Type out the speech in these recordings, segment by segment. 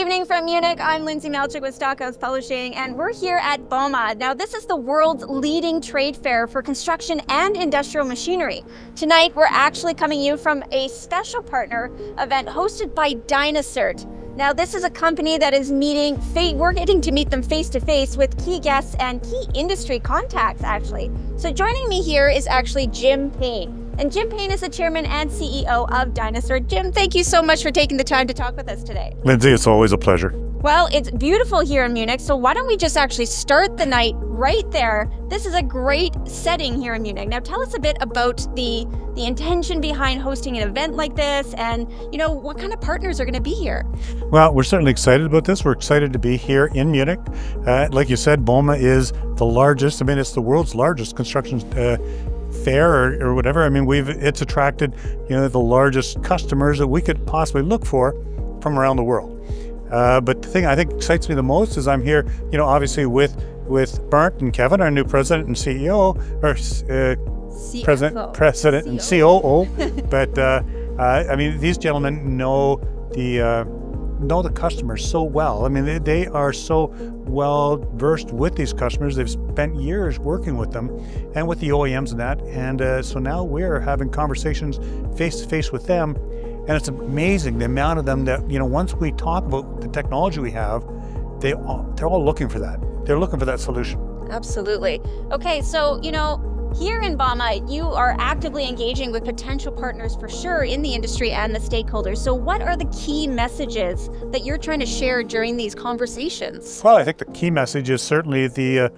evening from Munich. I'm Lindsay Malchik with Stockhouse Publishing, and we're here at Bauma. Now, this is the world's leading trade fair for construction and industrial machinery. Tonight, we're actually coming to you from a special partner event hosted by dynaCERT. Now, this is a company that is we're getting to meet them face-to-face with key guests and key industry contacts, actually. So joining me here is actually Jim Payne. And Jim Payne is the chairman and CEO of dynaCERT. Jim, thank you so much for taking the time to talk with us today. Lindsay, it's always a pleasure. Well, it's beautiful here in Munich, so why don't we just actually start the night right there. This is a great setting here in Munich. Now tell us a bit about the intention behind hosting an event like this, and what kind of partners are going to be here. Well, we're certainly excited about this. We're excited to be here in Munich. Like you said, Bauma is the largest, it's the world's largest construction fair or whatever. It's attracted the largest customers that we could possibly look for from around the world. But the thing I think excites me the most is I'm here, obviously with Bernd and Kevin, our new president and CEO, or president and COO. But these gentlemen know the customers so well. They are so well versed with these customers. They've spent years working with them and with the OEMs and that. And so now we're having conversations face to face with them. And it's amazing the amount of them that, once we talk about the technology we have, they're all looking for that. They're looking for that solution. Absolutely. Okay, so, here in Bauma, you are actively engaging with potential partners for sure in the industry and the stakeholders. So what are the key messages that you're trying to share during these conversations? Well, I think the key message is certainly the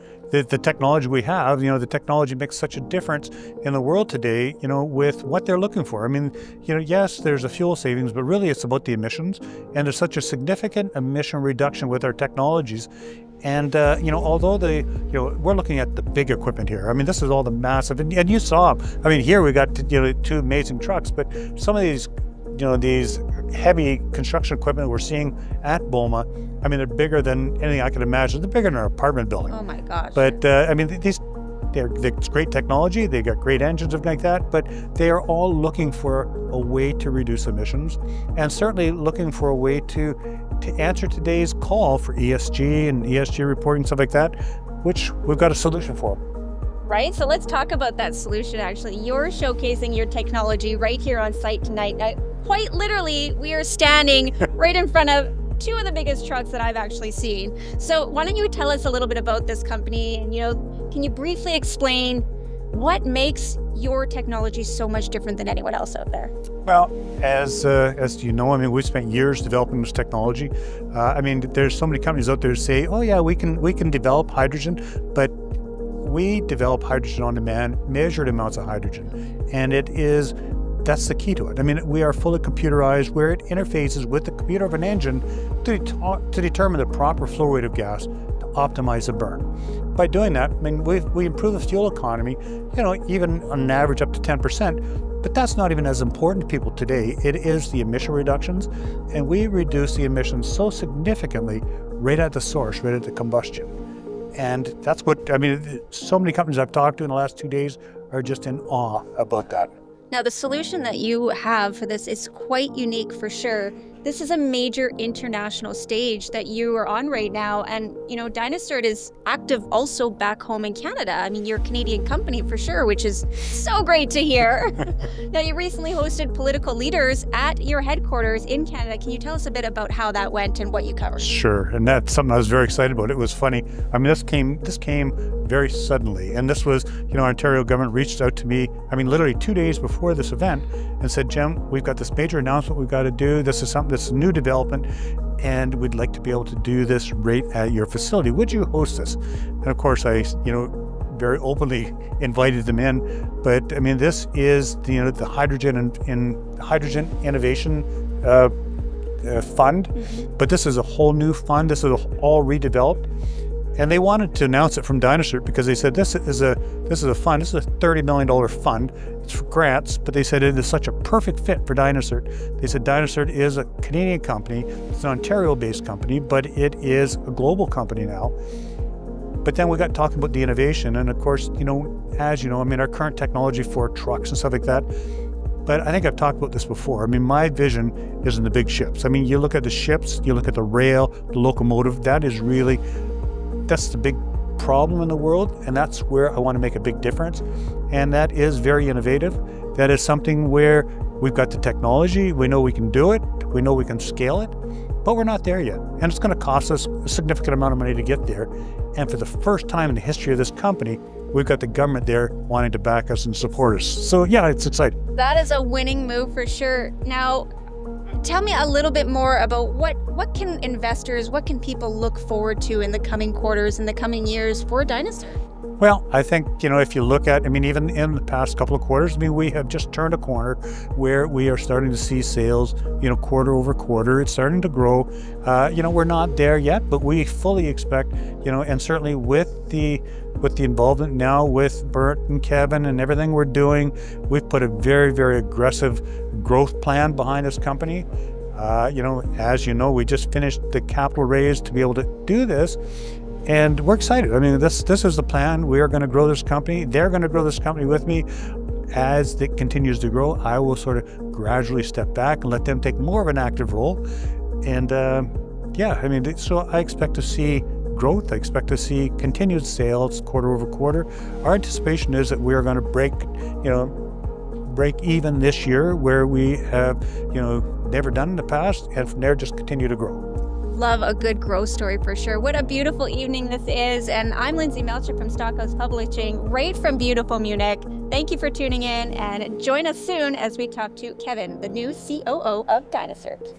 technology we have. The technology makes such a difference in the world today, with what they're looking for. Yes, there's a fuel savings, but really it's about the emissions. And there's such a significant emission reduction with our technologies. And, although we're looking at the big equipment here. This is all the massive, and you saw, here we got, two amazing trucks, but some of these, these heavy construction equipment we're seeing at Bauma, they're bigger than anything I could imagine. They're bigger than an apartment building. Oh my gosh. But, it's great technology. They got great engines and like that, but they are all looking for a way to reduce emissions, and certainly looking for a way to answer today's call for ESG and ESG reporting, stuff like that, which we've got a solution for. Right, so let's talk about that solution. Actually, you're showcasing your technology right here on site tonight. Now, quite literally, we are standing right in front of two of the biggest trucks that I've actually seen. So why don't you tell us a little bit about this company, and can you briefly explain what makes your technology so much different than anyone else out there? Well, as you know, we've spent years developing this technology. There's so many companies out there who say, oh yeah, we can develop hydrogen, but we develop hydrogen on demand, measured amounts of hydrogen, and that's the key to it. We are fully computerized, where it interfaces with the computer of an engine to determine the proper flow rate of gas to optimize the burn. By doing that, we improve the fuel economy, even on an average up to 10%, but that's not even as important to people today. It is the emission reductions, and we reduce the emissions so significantly right at the source, right at the combustion. And that's what, so many companies I've talked to in the last 2 days are just in awe about that. Now, the solution that you have for this is quite unique for sure. This is a major international stage that you are on right now. And, dynaCERT is active also back home in Canada. You're a Canadian company for sure, which is so great to hear. Now, you recently hosted political leaders at your headquarters in Canada. Can you tell us a bit about how that went and what you covered? Sure, and that's something I was very excited about. It was funny. This came very suddenly. And this was, our Ontario government reached out to me, literally 2 days before this event, and said, Jim, we've got this major announcement we've got to do. This is something that's a new development, and we'd like to be able to do this right at your facility. Would you host this? And of course, I, very openly invited them in. But this is the hydrogen and hydrogen innovation fund. Mm-hmm. But this is a whole new fund. This is all redeveloped. And they wanted to announce it from dynaCERT because they said this is a fund. This is a $30 million fund. It's for grants, but they said it is such a perfect fit for dynaCERT. They said dynaCERT is a Canadian company. It's an Ontario-based company, but it is a global company now. But then we got talking about the innovation, and of course, as you know, our current technology for trucks and stuff like that, But I think I've talked about this before. I mean, my vision is in the big ships. I mean, you look at the ships, you look at the rail, the locomotive, that's the big problem in the world, and that's where I want to make a big difference. And that is very innovative. That is something where we've got the technology, we know we can do it, we know we can scale it, but we're not there yet. And it's going to cost us a significant amount of money to get there. And for the first time in the history of this company, we've got the government there wanting to back us and support us. So yeah, it's exciting. That is a winning move for sure. Now, tell me a little bit more about what can investors, what can people look forward to in the coming quarters, in the coming years for dynaCERT? Well, I think, if you look at, even in the past couple of quarters, we have just turned a corner where we are starting to see sales, quarter over quarter. It's starting to grow. We're not there yet, but we fully expect, and certainly with the involvement now with Bert and Kevin and everything we're doing, we've put a very, very aggressive growth plan behind this company. As you know, we just finished the capital raise to be able to do this. And we're excited. This is the plan. We are going to grow this company. They're going to grow this company with me. As it continues to grow, I will sort of gradually step back and let them take more of an active role. And so I expect to see growth. I expect to see continued sales quarter over quarter. Our anticipation is that we are going to break even this year, where we have, never done in the past, and from there just continue to grow. Love a good growth story for sure. What a beautiful evening this is. And I'm Lindsay Melcher from Stockhouse Publishing, right from beautiful Munich. Thank you for tuning in, and join us soon as we talk to Kevin, the new COO of dynaCERT.